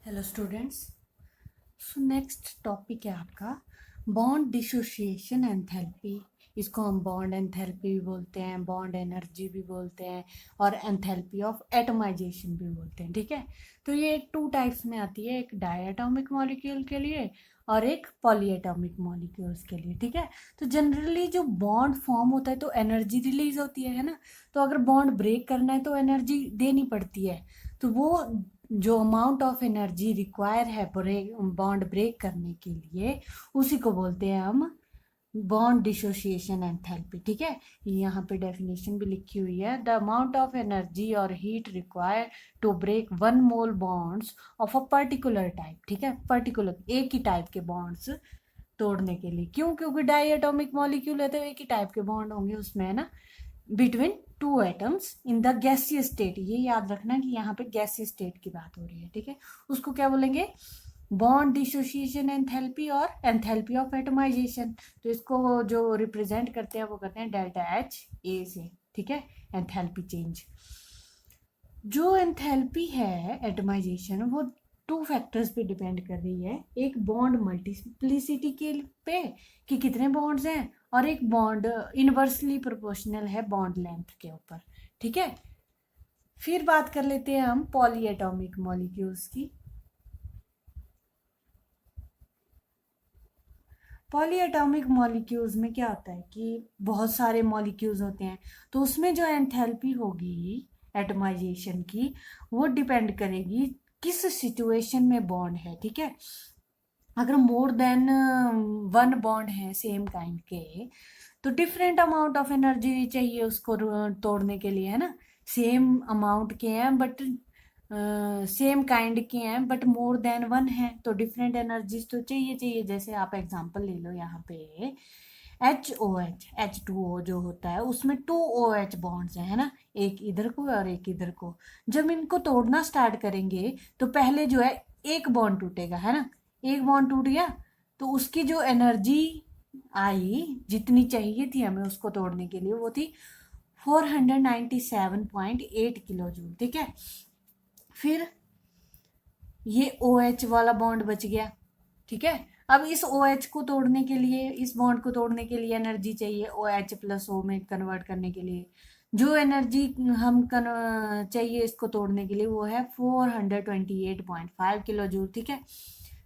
Hello students. So next topic है आपका bond dissociation enthalpy. इसको हम बॉन्ड एंथैल्पी भी बोलते हैं, बॉन्ड एनर्जी भी बोलते हैं और एंथैल्पी ऑफ एटमाइजेशन भी बोलते हैं। ठीक है, तो ये टू टाइप्स में आती है, एक डायटोमिक मॉलिक्यूल के लिए और एक पॉलीएटॉमिक मॉलिक्यूल्स के लिए। ठीक है, तो जनरली जो बॉन्ड फॉर्म होता है तो एनर्जी रिलीज होती है ना। तो अगर बॉन्ड ब्रेक करना है तो एनर्जी देनी पड़ती है। तो वो जो अमाउंट ऑफ एनर्जी रिक्वायर है बॉन्ड ब्रेक करने के लिए, उसी को बोलते हैं हम बॉन्ड डिसोसिएशन एंथैल्पी। ठीक है, यहाँ पे डेफिनेशन भी लिखी हुई है, द अमाउंट ऑफ एनर्जी और heat require to break one mole bonds of a particular type. ठीक है, पर्टिकुलर एक ही टाइप के बॉन्ड्स तोड़ने के लिए। क्यों? क्योंकि डाई एटॉमिक मॉलिक्यूल है तो एक ही टाइप के बॉन्ड होंगे उसमें, है ना, between two atoms in the gaseous state. ये याद रखना कि यहाँ पे गैसियस स्टेट की बात हो रही है। ठीक है, उसको क्या बोलेंगे? बॉन्ड डिसोसिएशन एंथैल्पी और एंथैल्पी ऑफ एटमाइजेशन। तो इसको जो रिप्रेजेंट करते हैं वो करते हैं डेल्टा एच ए से। ठीक है, एंथैल्पी चेंज। जो एंथैल्पी है एटमाइजेशन, वो टू फैक्टर्स पे डिपेंड कर रही है। एक बॉन्ड मल्टीप्लिसिटी के पे कि कितने बॉन्ड्स हैं, और एक बॉन्ड इनवर्सली प्रोपोर्शनल है बॉन्ड लेंथ के ऊपर। ठीक है, फिर बात कर लेते हैं हम पॉलीएटॉमिक मॉलिक्यूल्स की। पॉलीएटॉमिक मॉलिक्यूल्स में क्या होता है कि बहुत सारे मॉलिक्यूल्स होते हैं, तो उसमें जो एंथैल्पी होगी एटमाइजेशन की, वो डिपेंड करेगी किस सिचुएशन में बॉन्ड है। ठीक है, अगर मोर देन वन बॉन्ड है सेम काइंड के, तो डिफरेंट अमाउंट ऑफ एनर्जी चाहिए उसको तोड़ने के लिए, है ना। सेम अमाउंट के हैं बट सेम काइंड के हैं बट मोर देन वन है, तो डिफरेंट एनर्जीज तो चाहिए चाहिए। जैसे आप एग्जांपल ले लो यहाँ पे, H2O जो होता है उसमें टू OH बॉन्ड्स हैं, है ना, एक इधर को और एक इधर को। जब इनको तोड़ना स्टार्ट करेंगे तो पहले जो है एक बॉन्ड टूटेगा, है ना। एक बॉन्ड टूट गया तो उसकी जो एनर्जी आई, जितनी चाहिए थी हमें उसको तोड़ने के लिए, वो थी 497.8 किलो जूल। ठीक है, फिर ये OH वाला बॉन्ड बच गया। ठीक है, अब इस OH को तोड़ने के लिए, इस बॉन्ड को तोड़ने के लिए एनर्जी चाहिए OH प्लस O में कन्वर्ट करने के लिए। जो एनर्जी हम चाहिए इसको तोड़ने के लिए वो है 428.5 किलो जूल। ठीक है,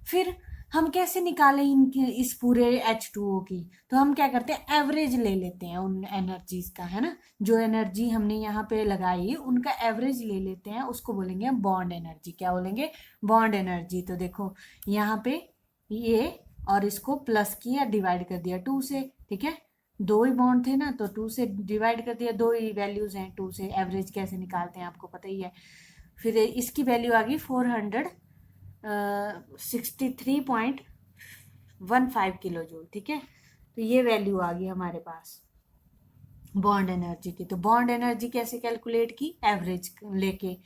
फिर हम कैसे निकालें इनके इस पूरे H2O की? तो हम क्या करते हैं, एवरेज ले लेते हैं उन एनर्जीज का, है ना। जो एनर्जी हमने यहाँ पे लगाई उनका एवरेज ले लेते हैं, उसको बोलेंगे बॉन्ड एनर्जी। क्या बोलेंगे? Bond energy. तो देखो यहाँ पे ये, और इसको प्लस किया, डिवाइड कर दिया 2 से। ठीक है, दो ही बॉन्ड थे ना, तो 2 से डिवाइड कर दिया, दो ही वैल्यूज हैं, 2 से एवरेज कैसे निकालते हैं आपको पता ही है। फिर इसकी वैल्यू आ गई 463.15 किलो जूल। ठीक है, तो ये वैल्यू आ गई हमारे पास बॉन्ड एनर्जी की। तो बॉन्ड एनर्जी कैसे कैलकुलेट की? एवरेज लेके।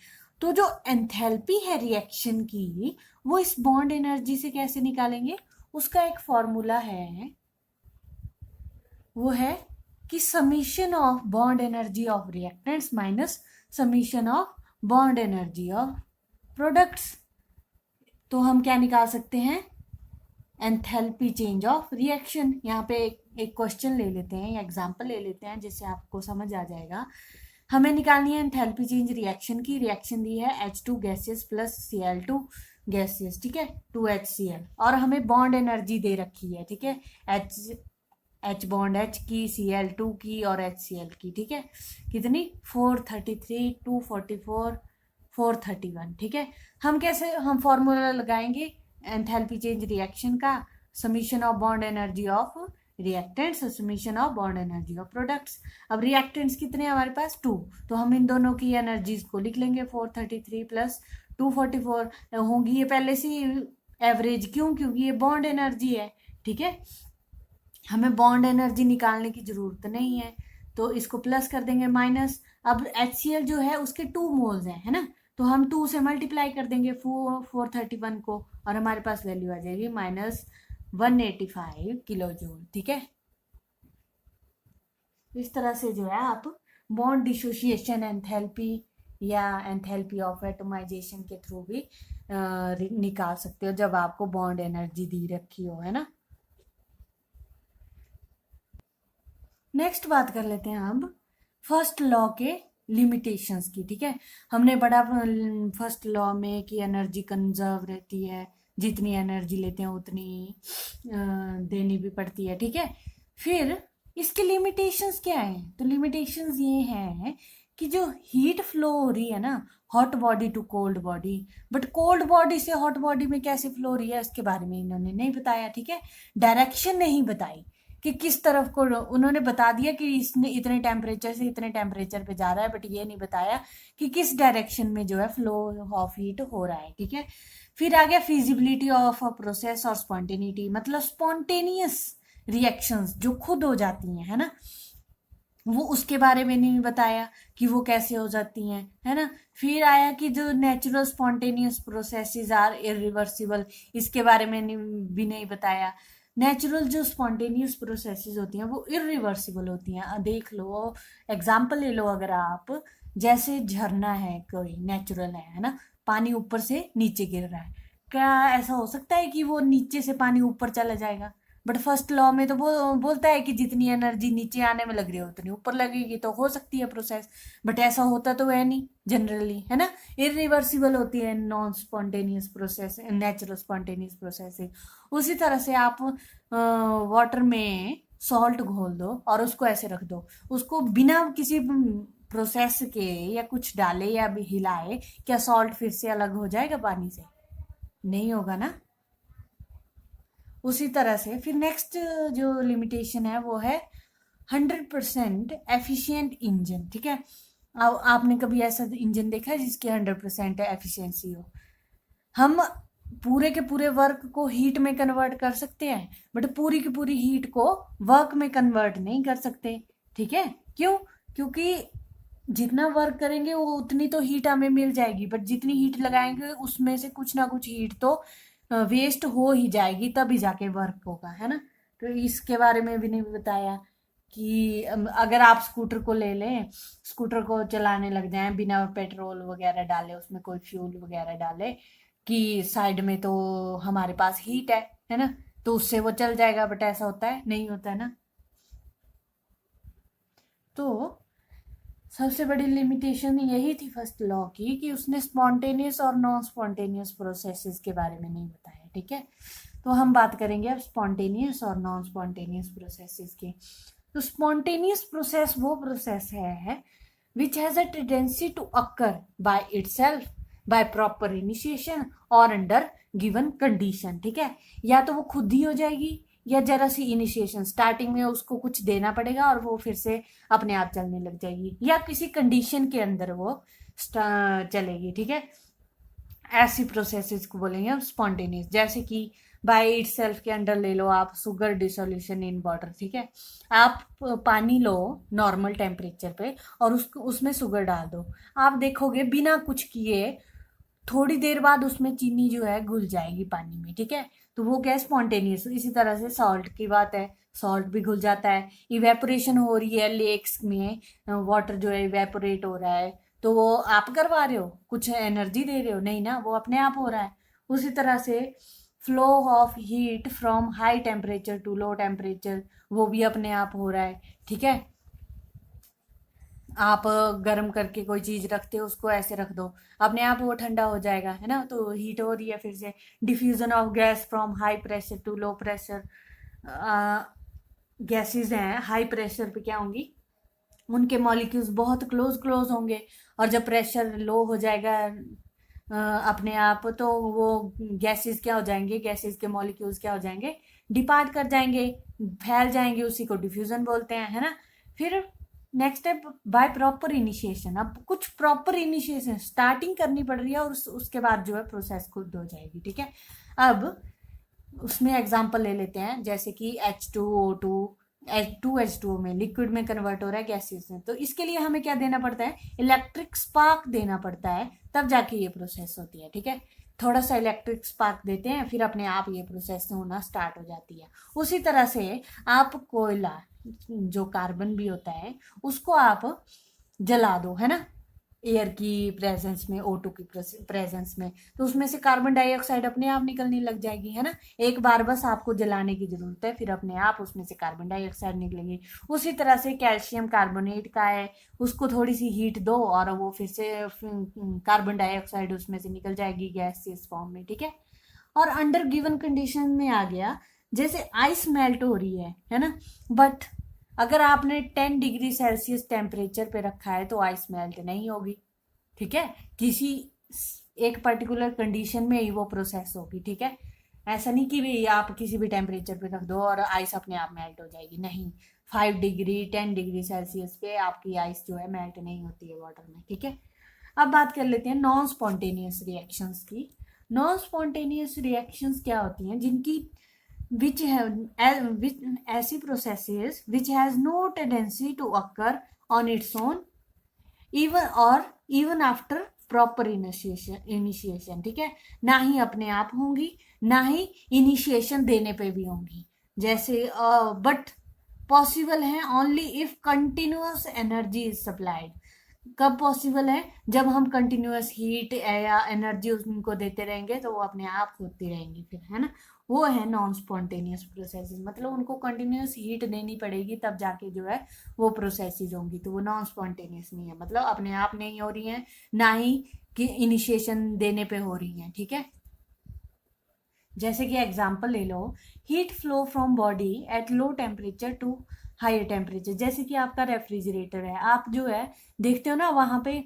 तो जो एंथैल्पी है रिएक्शन की, वो इस बॉन्ड एनर्जी से कैसे निकालेंगे? उसका एक फॉर्मूला है, वो है कि summation of bond energy of reactants minus summation of bond energy of products. तो हम क्या निकाल सकते हैं? Enthalpy change of reaction. यहाँ पे एक क्वेश्चन ले लेते हैं या एग्जांपल ले लेते हैं जिससे आपको समझ आ जाएगा। हमें निकालनी है एंथैल्पी चेंज रिएक्शन की। रिएक्शन दी है H2 gaseous plus Cl2 gaseous. ठीक है, 2HCl, और हमें बॉन्ड एनर्जी दे रखी है। ठीक है, H बॉन्ड H की, Cl2 की और HCl की। ठीक है, कितनी? 433, 244, 431। ठीक है, हम कैसे हम फॉर्मूला लगाएंगे एंथैल्पी चेंज रिएक्शन का? Summation of bond energy of reactants, summation of bond energy of products. अब रिएक्टेंट्स कितने हैं हमारे पास? 2, तो हम इन दोनों की एनर्जीज को लिख लेंगे, 433 प्लस 244 होंगी ये पहले से एवरेज। क्यों? क्योंकि ये बॉन्ड एनर्जी है। ठीक है, हमें बॉन्ड एनर्जी निकालने की जरूरत नहीं है, तो इसको प्लस कर देंगे माइनस। अब HCl जो है उसके 2 मोल्स हैं, है ना, तो हम 2 से मल्टीप्लाई कर देंगे 431 को, और हमारे पास वैल्यू आ जाएगी -185 किलो जूल। ठीक है, इस तरह से जो है आप बॉन्ड डिसोसिएशन एंथैल्पी या एंथैल्पी ऑफ एटमाइजेशन के थ्रू भी निकाल सकते हो जब आपको बॉन्ड एनर्जी दी रखी हो, है ना। नेक्स्ट बात कर लेते हैं अब फर्स्ट लॉ के लिमिटेशंस की, ठीक है। हमने पढ़ा फर्स्ट लॉ में कि एनर्जी कंजर्व रहती है, जितनी एनर्जी लेते हैं उतनी देनी भी पड़ती है, ठीक है। फिर इसके लिमिटेशंस क्या है, तो लिमिटेशंस ये हैं कि जो हीट फ्लो हो रही है ना hot body to cold body, but cold body से हॉट बॉडी में कैसे फ्लो हो रही है इसके बारे में इन्होंने नहीं बताया, ठीक है। डायरेक्शन नहीं बताई कि किस तरफ को, उन्होंने बता दिया कि इसने इतने टेम्परेचर से इतने टेम्परेचर पे जा रहा है, बट ये नहीं बताया कि किस डायरेक्शन में जो है फ्लो ऑफ हीट हो रहा है, ठीक है। फिर आ गया फिजिबिलिटी ऑफ अ प्रोसेस और स्पॉन्टेनिटी, मतलब स्पॉन्टेनियस रिएक्शंस जो खुद हो जाती हैं, है ना, वो उसके बारे में नहीं बताया कि वो कैसे हो जाती हैं, है ना। फिर आया कि जो natural spontaneous processes are irreversible, इसके बारे में भी नहीं बताया। नेचुरल जो स्पॉन्टेनियस प्रोसेसेस होती हैं वो इरिवर्सिबल होती हैं। देख लो, एग्जाम्पल ले लो, अगर आप जैसे झरना है, कोई नेचुरल है ना, पानी ऊपर से नीचे गिर रहा है, क्या ऐसा हो सकता है कि वो नीचे से पानी ऊपर चला जाएगा? बट फर्स्ट लॉ में तो बोलता है कि जितनी एनर्जी नीचे आने में लग रही है उतनी ऊपर लगेगी, तो हो सकती है प्रोसेस, बट ऐसा होता तो है नहीं जनरली, है ना। इरिवर्सिबल होती है non spontaneous process, natural spontaneous process. उसी तरह से आप वाटर में सॉल्ट घोल दो और उसको ऐसे रख दो, उसको बिना किसी प्रोसेस के या कुछ डाले या भी हिलाए, क्या सॉल्ट फिर से अलग हो जाएगा पानी से? नहीं होगा ना। उसी तरह से फिर नेक्स्ट जो लिमिटेशन है वो है 100% एफिशिएंट इंजन, ठीक है। अब आपने कभी ऐसा इंजन देखा है जिसकी 100% एफिशिएंसी हो? हम पूरे के पूरे वर्क को हीट में कन्वर्ट कर सकते हैं, बट पूरी की पूरी हीट को वर्क में कन्वर्ट नहीं कर सकते, ठीक है। क्यों? क्योंकि जितना वर्क करेंगे वो उतनी तो हीट हमें मिल जाएगी, बट जितनी हीट लगाएंगे उसमें से कुछ ना कुछ हीट तो वेस्ट हो ही जाएगी, तभी जाके वर्क होगा, है ना। तो इसके बारे में भी नहीं बताया कि अगर आप स्कूटर को ले लें, स्कूटर को चलाने लग जाएं बिना पेट्रोल वगैरह डाले, उसमें कोई फ्यूल वगैरह डाले, कि साइड में तो हमारे पास हीट है ना, तो उससे वो चल जाएगा, बट ऐसा होता है? नहीं होता है ना। तो सबसे बड़ी लिमिटेशन यही थी फर्स्ट लॉ की कि उसने स्पॉन्टेनियस और नॉन स्पॉन्टेनियस प्रोसेसेस के बारे में नहीं बताया, ठीक है। तो हम बात करेंगे अब स्पॉन्टेनियस और नॉन स्पॉन्टेनियस प्रोसेसेस की। तो स्पॉन्टेनियस प्रोसेस वो प्रोसेस है which has a tendency to occur by itself, by proper initiation और अंडर गिवन कंडीशन, ठीक है। या तो वो खुद ही हो जाएगी, या जरा सी इनिशिएशन स्टार्टिंग में उसको कुछ देना पड़ेगा और वो फिर से अपने आप चलने लग जाएगी, या किसी कंडीशन के अंदर वो चलेगी, ठीक है। ऐसी प्रोसेसेस को बोलेंगे हम स्पॉन्टेनियस। जैसे कि बाय इट सेल्फ के अंडर ले लो आप सुगर डिसोल्यूशन इन वाटर, ठीक है। आप पानी लो नॉर्मल टेम्परेचर पे और उसमें शुगर डाल दो, आप देखोगे बिना कुछ किए थोड़ी देर बाद उसमें चीनी जो है घुल जाएगी पानी में, ठीक है। तो वो क्या है? स्पॉन्टेनियस। इसी तरह से सॉल्ट की बात है, सॉल्ट भी घुल जाता है। इवेपोरेशन हो रही है लेक्स में, वाटर जो है इवेपोरेट हो रहा है, तो वो आप करवा रहे हो, कुछ एनर्जी दे रहे हो? नहीं ना, वो अपने आप हो रहा है। उसी तरह से flow of heat from high temperature to low temperature, वो भी अपने आप हो रहा है, ठीक है। आप गर्म करके कोई चीज रखते हो, उसको ऐसे रख दो, अपने आप वो ठंडा हो जाएगा, है ना। तो हीट हो रही है। फिर से diffusion of gas from high pressure to low pressure, gases हैं हाई प्रेशर पे क्या होंगी, उनके मॉलिक्यूल्स बहुत क्लोज क्लोज होंगे, और जब प्रेशर लो हो जाएगा अपने आप, तो वो गैसेस क्या हो जाएंगे, गैसेस के मॉलिक्यूल्स क्या हो जाएंगे, डिपार्ट कर जाएंगे, फैल जाएंगे, उसी को डिफ्यूजन बोलते हैं, है ना। फिर नेक्स्ट है बाय प्रॉपर इनिशिएशन। अब कुछ प्रॉपर इनिशिएशन स्टार्टिंग करनी पड़ रही है, और उसके बाद जो है प्रोसेस खुद हो जाएगी, ठीक है। अब उसमें एग्जांपल ले लेते हैं, जैसे कि H2O2, H2H2O में लिक्विड में कन्वर्ट हो रहा है गैसेस में, तो इसके लिए हमें क्या देना पड़ता है? इलेक्ट्रिक स्पार्क देना पड़ता है, तब जाके ये प्रोसेस होती है, ठीक है। थोड़ा सा इलेक्ट्रिक स्पार्क देते हैं, फिर अपने आप ये प्रोसेस होना स्टार्ट हो जाती है। उसी तरह से आप कोयला, जो कार्बन भी होता है, उसको आप जला दो, है ना, एयर की प्रेजेंस में, O2 की प्रेजेंस में, तो उसमें से कार्बन डाइऑक्साइड अपने आप निकलने लग जाएगी, है ना। एक बार बस आपको जलाने की जरूरत है, फिर अपने आप उसमें से कार्बन डाइऑक्साइड निकलेगी। उसी तरह से कैल्शियम कार्बोनेट का है, उसको थोड़ी सी हीट दो और वो फिर से कार्बन डाइऑक्साइड उसमें से निकल जाएगी गैसियस फॉर्म में, ठीक है। और अंडर गिवन कंडीशन में आ गया, जैसे आइस मेल्ट हो रही है ना, बट अगर आपने 10 डिग्री सेल्सियस टेम्परेचर पे रखा है तो आइस मेल्ट नहीं होगी, ठीक है। किसी एक पर्टिकुलर कंडीशन में ही वो प्रोसेस होगी, ठीक है। ऐसा नहीं कि भी आप किसी भी टेम्परेचर पे रख दो और आइस अपने आप मेल्ट हो जाएगी, नहीं। 5 डिग्री 10 डिग्री सेल्सियस पे आपकी आइस जो है मेल्ट नहीं होती है वाटर में, ठीक है। अब बात कर लेते हैं नॉन स्पॉन्टेनियस रिएक्शंस की। नॉन स्पॉन्टेनियस रिएक्शंस क्या होती हैं, जिनकी which have which ऐसी processes which has no tendency to occur on its own even or even after proper initiation, ठीक है। ना ही अपने आप होंगी, ना ही इनिशिएशन देने पे भी होंगी। जैसे बट पॉसिबल है only if continuous energy is supplied. कब पॉसिबल है, जब हम कंटिन्यूअस हीट या एनर्जी उनको देते रहेंगे तो वो अपने आप होती रहेंगी फिर, है ना। वो है नॉन स्पॉन्टेनियस प्रोसेसेस, मतलब उनको कंटिन्यूअस हीट देनी पड़ेगी तब जाके जो है वो प्रोसेसेस होंगी, तो वो नॉन स्पॉन्टेनियस नहीं है, मतलब अपने आप नहीं हो रही हैं, ना ही कि इनिशिएशन देने पे हो रही हैं, ठीक है। जैसे कि एग्जांपल ले लो, heat flow from body at low temperature to high temperature. जैसे कि आपका रेफ्रिजरेटर है, आप जो है देखते हो ना, वहां पे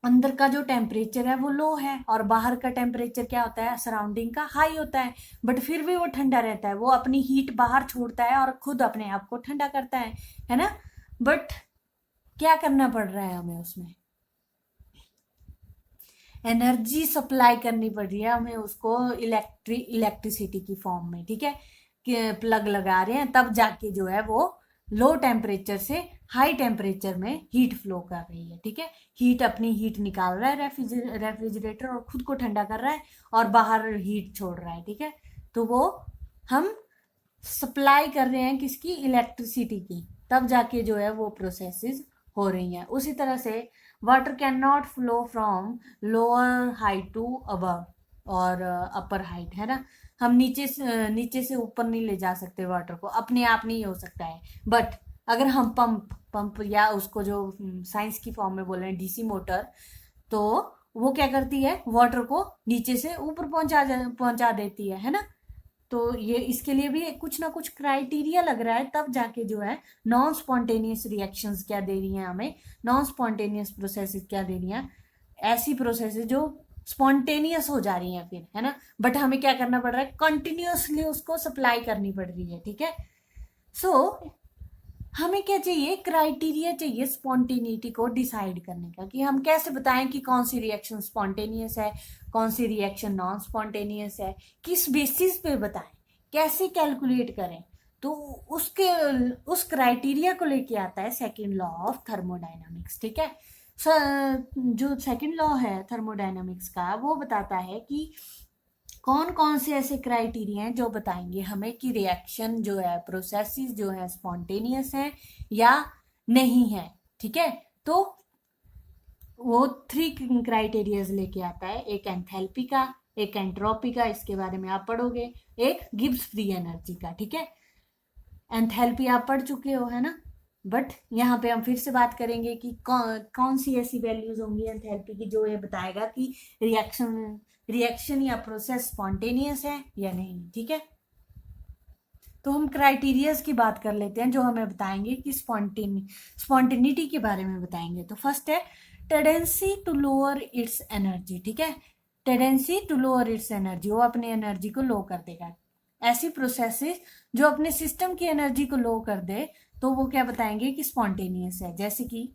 अंदर का जो टेम्परेचर है वो लो है और बाहर का टेम्परेचर क्या होता है, सराउंडिंग का हाई होता है, बट फिर भी वो ठंडा रहता है, वो अपनी हीट बाहर छोड़ता है और खुद अपने आप को ठंडा करता है ना। बट क्या करना पड़ रहा है हमें, उसमें एनर्जी सप्लाई करनी पड़ रही है हमें उसको, इलेक्ट्रिसिटी की फॉर्म में, ठीक है। कि प्लग लगा रहे हैं तब जाके जो है वो लो टेम्परेचर से हाई टेम्परेचर में हीट फ्लो कर रही है, ठीक है। हीट अपनी हीट निकाल रहा है रेफ्रिजरेटर और खुद को ठंडा कर रहा है और बाहर हीट छोड़ रहा है, ठीक है। तो वो हम सप्लाई कर रहे हैं किसकी, इलेक्ट्रिसिटी की, तब जाके जो है वो प्रोसेसेस हो रही हैं। उसी तरह से water can not flow from lower height to above और अपर हाइट, है ना। हम नीचे से ऊपर नहीं ले जा सकते वाटर को, अपने आप नहीं हो सकता है। बट अगर हम पंप या उसको जो साइंस की फॉर्म में बोल रहे हैं डीसी मोटर, तो वो क्या करती है, वाटर को नीचे से ऊपर पहुंचा देती है ना। तो ये इसके लिए भी कुछ ना कुछ क्राइटेरिया लग रहा है, तब जाके जो है नॉन स्पॉन्टेनियस रिएक्शंस क्या दे रही हैं हमें, नॉन स्पॉन्टेनियस प्रोसेसेस क्या दे रही हैं, ऐसी प्रोसेसेस जो स्पॉन्टेनियस हो जा रही हैं फिर, है ना। बट हमें क्या करना पड़ रहा है, कंटिन्यूअसली उसको सप्लाई करनी पड़ रही है, ठीक है। सो हमें क्या चाहिए, क्राइटेरिया चाहिए स्पॉन्टेनिटी को डिसाइड करने का, कि हम कैसे बताएं कि कौन सी रिएक्शन स्पॉन्टेनियस है, कौन सी रिएक्शन नॉन स्पॉन्टेनियस है, किस बेसिस पे बताएं, कैसे कैलकुलेट करें। तो उसके उस क्राइटेरिया को लेके आता है सेकंड लॉ ऑफ थर्मोडायनामिक्स, ठीक है। जो सेकंड लॉ है थर्मोडायनामिक्स का, वो बताता है कि कौन कौन से ऐसे क्राइटेरिया हैं जो बताएंगे हमें कि रिएक्शन जो है, प्रोसेसेस जो है स्पॉन्टेनियस है या नहीं है, ठीक है। तो वो 3 क्राइटेरियाज लेके आता है, एक एंथैल्पी का, एक एंट्रोपी का, इसके बारे में आप पढ़ोगे, एक गिब्स फ्री एनर्जी का, ठीक है। एंथैल्पी आप पढ़ चुके हो, है ना। बट यहाँ पे हम फिर से बात करेंगे कि कौन सी ऐसी वैल्यूज होंगी एंथैल्पी की जो ये बताएगा कि रिएक्शन या प्रोसेस स्पॉन्टेनियस है या नहीं, ठीक है। तो हम क्राइटेरियाज की बात कर लेते हैं जो हमें बताएंगे कि स्पॉन्टेनिटी के बारे में बताएंगे। तो फर्स्ट है tendency to lower its energy, ठीक है। Tendency to lower its energy, वो अपनी एनर्जी को लो कर देगा। ऐसी प्रोसेसेस जो अपने सिस्टम की एनर्जी को लो कर दे, तो वो क्या बताएंगे कि स्पॉन्टेनियस है। जैसे कि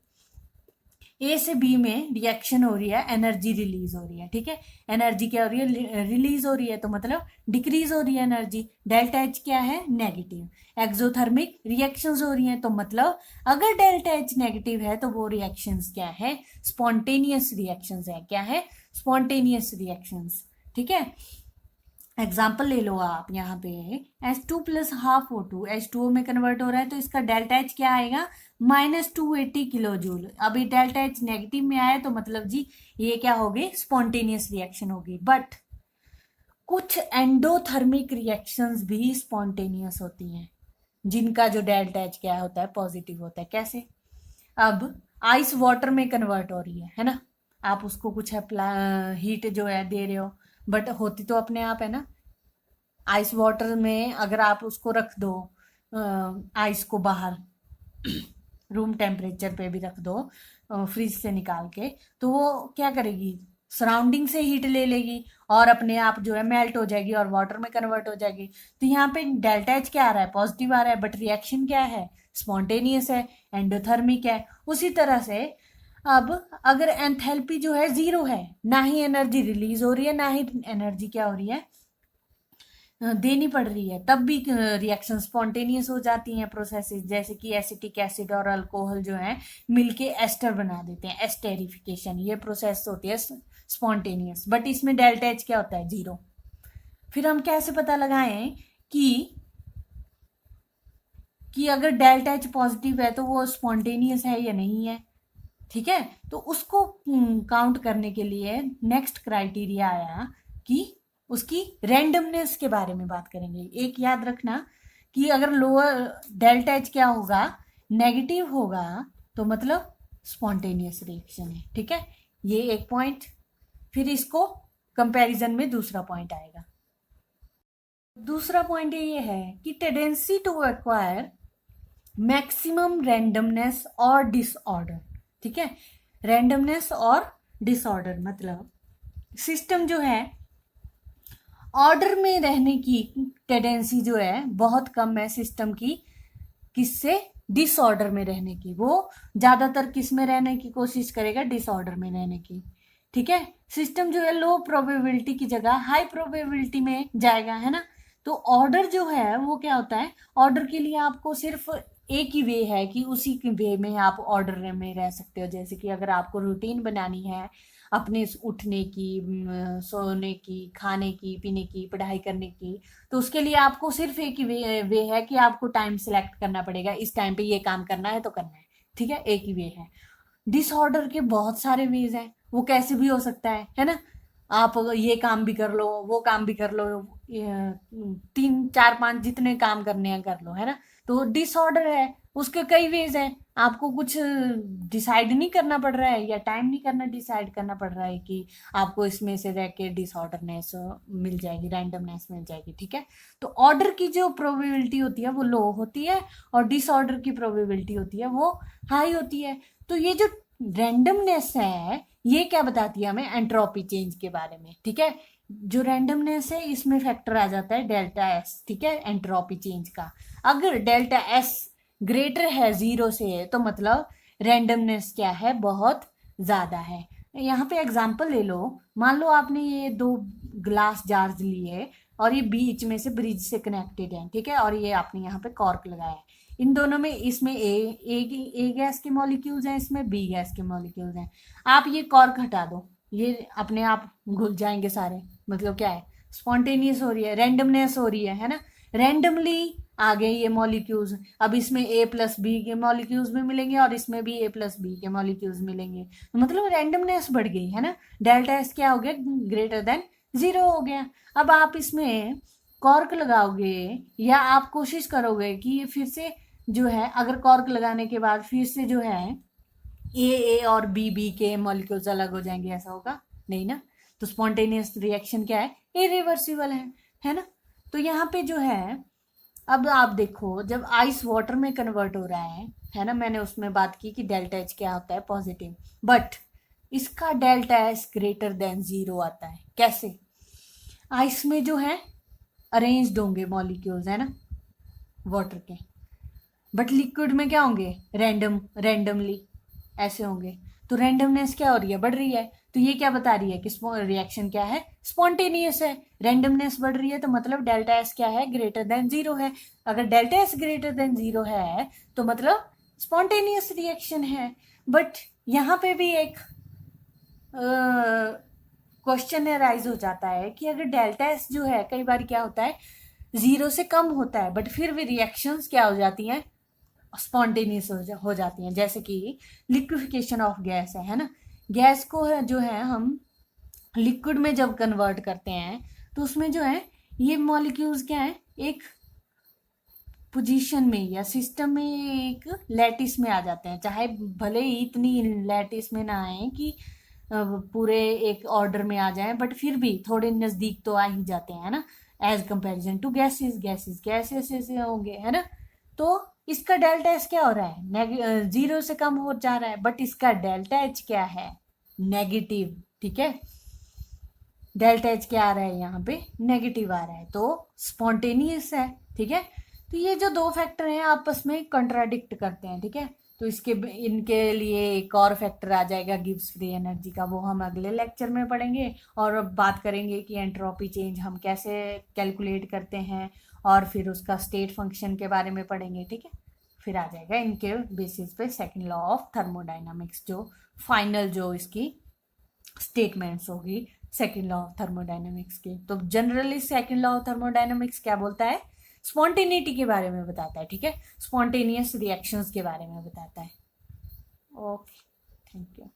ए से बी में रिएक्शन हो रही है, एनर्जी रिलीज हो रही है, ठीक है। एनर्जी क्या हो रही है, रिलीज हो रही है, तो मतलब डिक्रीज हो रही है एनर्जी। डेल्टा एच क्या है, नेगेटिव। एक्सोथर्मिक रिएक्शंस हो रही हैं, तो मतलब अगर डेल्टा एच नेगेटिव है तो वो रिएक्शंस क्या है, स्पॉन्टेनियस रिएक्शंस है। क्या है, स्पॉन्टेनियस रिएक्शंस, ठीक है। एग्जाम्पल ले लो आप यहाँ पे, H2 plus half O2 H2O में कन्वर्ट हो रहा है, तो इसका डेल्टा H क्या आएगा, -280 किलो जूल। अभी डेल्टा H नेगेटिव में आया तो मतलब जी ये क्या होगी, स्पॉन्टेनियस रिएक्शन होगी। बट कुछ एंडोथर्मिक रिएक्शंस भी स्पॉन्टेनियस होती हैं, जिनका जो डेल्टा H क्या होता है, पॉजिटिव होता है। कैसे, अब आइस वाटर में कन्वर्ट हो रही है ना, आप उसको कुछ हीट जो है दे रहे हो, बट होती तो अपने आप है ना। आइस वाटर में अगर आप उसको रख दो, आइस को बाहर रूम टेम्परेचर पे भी रख दो, फ्रिज से निकाल के, तो वो क्या करेगी, सराउंडिंग से हीट ले लेगी और अपने आप जो है मेल्ट हो जाएगी और वाटर में कन्वर्ट हो जाएगी। तो यहाँ पे डेल्टा एच क्या आ रहा है, पॉजिटिव आ रहा है, बट रिएक्शन क्या है, स्पॉन्टेनियस है, एंडोथर्मिक है। उसी तरह से अब अगर एंथैल्पी जो है जीरो है, ना ही एनर्जी रिलीज हो रही है, ना ही एनर्जी क्या हो रही है, देनी पड़ रही है, तब भी रिएक्शन स्पॉन्टेनियस हो जाती हैं प्रोसेसेस, जैसे कि एसिटिक एसिड और अल्कोहल जो है मिलके एस्टर बना देते हैं, एस्टेरिफिकेशन, ये प्रोसेस होती है स्पॉन्टेनियस। बट इसमें डेल्टा एच क्या होता है, जीरो। फिर हम कैसे पता लगाएं कि अगर डेल्टा एच पॉजिटिव है तो वो स्पॉन्टेनियस है या नहीं है। ठीक है, तो उसको काउंट करने के लिए नेक्स्ट क्राइटेरिया आया कि उसकी रैंडमनेस के बारे में बात करेंगे। एक याद रखना कि अगर लोअर डेल्टा एच क्या होगा, नेगेटिव होगा, तो मतलब स्पॉन्टेनियस रिएक्शन है। ठीक है, ये एक पॉइंट। फिर इसको कंपैरिजन में दूसरा पॉइंट आएगा। दूसरा पॉइंट ये है कि tendency to acquire maximum randomness और डिसऑर्डर। ठीक है, रैंडमनेस और डिसऑर्डर मतलब सिस्टम जो है ऑर्डर में रहने की टेंडेंसी जो है बहुत कम है सिस्टम की, किससे, डिसऑर्डर में रहने की। वो ज्यादातर किस में रहने की कोशिश करेगा, डिसऑर्डर में रहने की। ठीक है, सिस्टम जो है लो प्रोबेबिलिटी की जगह हाई प्रोबेबिलिटी में जाएगा, है ना। तो ऑर्डर जो है वो क्या होता है, ऑर्डर के लिए आपको सिर्फ एक ही वे है कि उसी के वे में आप ऑर्डर में रह सकते हो। जैसे कि अगर आपको रूटीन बनानी है अपने उठने की, सोने की, खाने की, पीने की, पढ़ाई करने की, तो उसके लिए आपको सिर्फ एक ही वे है कि आपको टाइम सिलेक्ट करना पड़ेगा, इस टाइम पे ये काम करना है तो करना है। ठीक है, एक ही वे है। डिसऑर्डर के बहुत सारे वेज हैं, वो कैसे भी हो सकता है ना। आप ये काम भी कर लो, वो काम भी कर लो, 3 4 5 जितने काम करने हैं कर लो, है ना। तो डिसऑर्डर है, उसके कई वेज हैं। आपको कुछ डिसाइड नहीं करना पड़ रहा है या टाइम नहीं करना, डिसाइड करना पड़ रहा है कि आपको इसमें से रह के डिसऑर्डरनेस मिल जाएगी, रैंडमनेस मिल जाएगी। ठीक है, तो ऑर्डर की जो प्रोबेबिलिटी होती है वो लो होती है और डिसऑर्डर की प्रोबेबिलिटी होती है वो हाई होती है। तो ये जो रैंडमनेस है ये क्या बताती है हमें, एंट्रोपी चेंज के बारे में। ठीक है, जो रैंडमनेस है इसमें फैक्टर आ जाता है डेल्टा एस। ठीक है, एंट्रोपी चेंज का अगर डेल्टा एस ग्रेटर है जीरो से तो मतलब रैंडमनेस क्या है, बहुत ज्यादा है। यहाँ पे एग्जांपल ले लो, मान लो आपने ये 2 ग्लास जार्स लिए और ये बीच में से ब्रिज से कनेक्टेड है। ठीक है, और ये आपने यहाँ पे कॉर्क लगाया है। इन दोनों में, इसमें ए गैस के मॉलिक्यूल्स हैं, इसमें बी गैस के मॉलिक्यूल्स हैं। आप ये कॉर्क हटा दो, ये अपने आप घुल जाएंगे सारे। मतलब क्या है, स्पॉन्टेनियस हो रही है, रैंडमनेस हो रही है ना। रैंडमली आ गए ये मॉलिक्यूल्स। अब इसमें ए प्लस बी के मॉलिक्यूल्स भी मिलेंगे और इसमें भी ए प्लस बी के मॉलिक्यूल्स मिलेंगे, तो मतलब रैंडमनेस बढ़ गई, है ना। डेल्टा एस क्या हो गया, ग्रेटर देन जीरो हो गया। अब आप इसमें कॉर्क लगाओगे या आप कोशिश करोगे कि फिर से जो है, अगर कॉर्क लगाने के बाद फिर से जो है ए और बी के मॉलिक्यूल्स अलग हो जाएंगे, ऐसा होगा नहीं ना। तो स्पॉन्टेनियस रिएक्शन क्या है, इरिवर्सिबल है ना। तो यहाँ पे जो है, अब आप देखो जब आइस वाटर में कन्वर्ट हो रहा है ना, मैंने उसमें बात की कि डेल्टा एच क्या होता है, पॉजिटिव। बट इसका delta H greater than zero आता है। कैसे, आइस में जो है अरेंज्ड होंगे मॉलिक्यूल्स, है ना, वाटर के, बट लिक्विड में क्या होंगे, रैंडमली ऐसे होंगे। तो रैंडमनेस क्या हो रही है, बढ़ रही है। तो ये क्या बता रही है कि रिएक्शन क्या है, स्पॉन्टेनियस है। रैंडमनेस बढ़ रही है तो मतलब डेल्टा एस क्या है, ग्रेटर देन जीरो है। अगर delta S greater than zero है तो मतलब स्पॉन्टेनियस रिएक्शन है। बट यहाँ पे भी एक क्वेश्चन अराइज हो जाता है कि अगर डेल्टा एस जो है कई बार क्या होता है, 0 से कम होता है, बट फिर भी रिएक्शंस क्या हो जाती हैं, स्पॉन्टेनियस हो जाती हैं। जैसे कि लिक्विफिकेशन ऑफ गैस है ना, गैस को जो है हम लिक्विड में जब कन्वर्ट करते हैं तो उसमें जो है ये मॉलिक्यूल्स क्या है, एक पोजीशन में या सिस्टम में एक लैटिस में आ जाते हैं, चाहे भले ही इतनी लैटिस में ना आए कि पूरे एक ऑर्डर में आ जाएं, बट फिर भी थोड़े नजदीक तो आ ही जाते हैं ना, as comparison to gases. Gases gases ऐसे होंगे है ना। तो इसका डेल्टा एच क्या हो रहा है, 0 से कम हो जा रहा है, बट इसका डेल्टा एच क्या है, नेगेटिव। ठीक है, डेल्टा एच क्या आ रहा है यहाँ पे, नेगेटिव आ रहा है, तो स्पॉन्टेनियस है। ठीक है, तो ये जो दो फैक्टर हैं आपस में कंट्राडिक्ट करते हैं। ठीक है, तो इसके इनके लिए एक और फैक्टर आ जाएगा गिब्स फ्री एनर्जी का, वो हम अगले लेक्चर में पढ़ेंगे। और अब बात करेंगे कि एंट्रोपी चेंज हम कैसे कैलकुलेट करते हैं, और फिर उसका स्टेट फंक्शन के बारे में पढ़ेंगे। ठीक है, फिर आ जाएगा इनके बेसिस पे सेकेंड लॉ ऑफ थर्मोडाइनमिक्स, जो फाइनल जो इसकी स्टेटमेंट्स होगी सेकेंड लॉ ऑफ थर्मोडाइनमिक्स की। तो generally second law of thermodynamics क्या बोलता है, स्पॉन्टेनिटी के बारे में बताता है। ठीक है, स्पॉन्टेनियस रिएक्शंस के बारे में बताता है। Okay, thank you.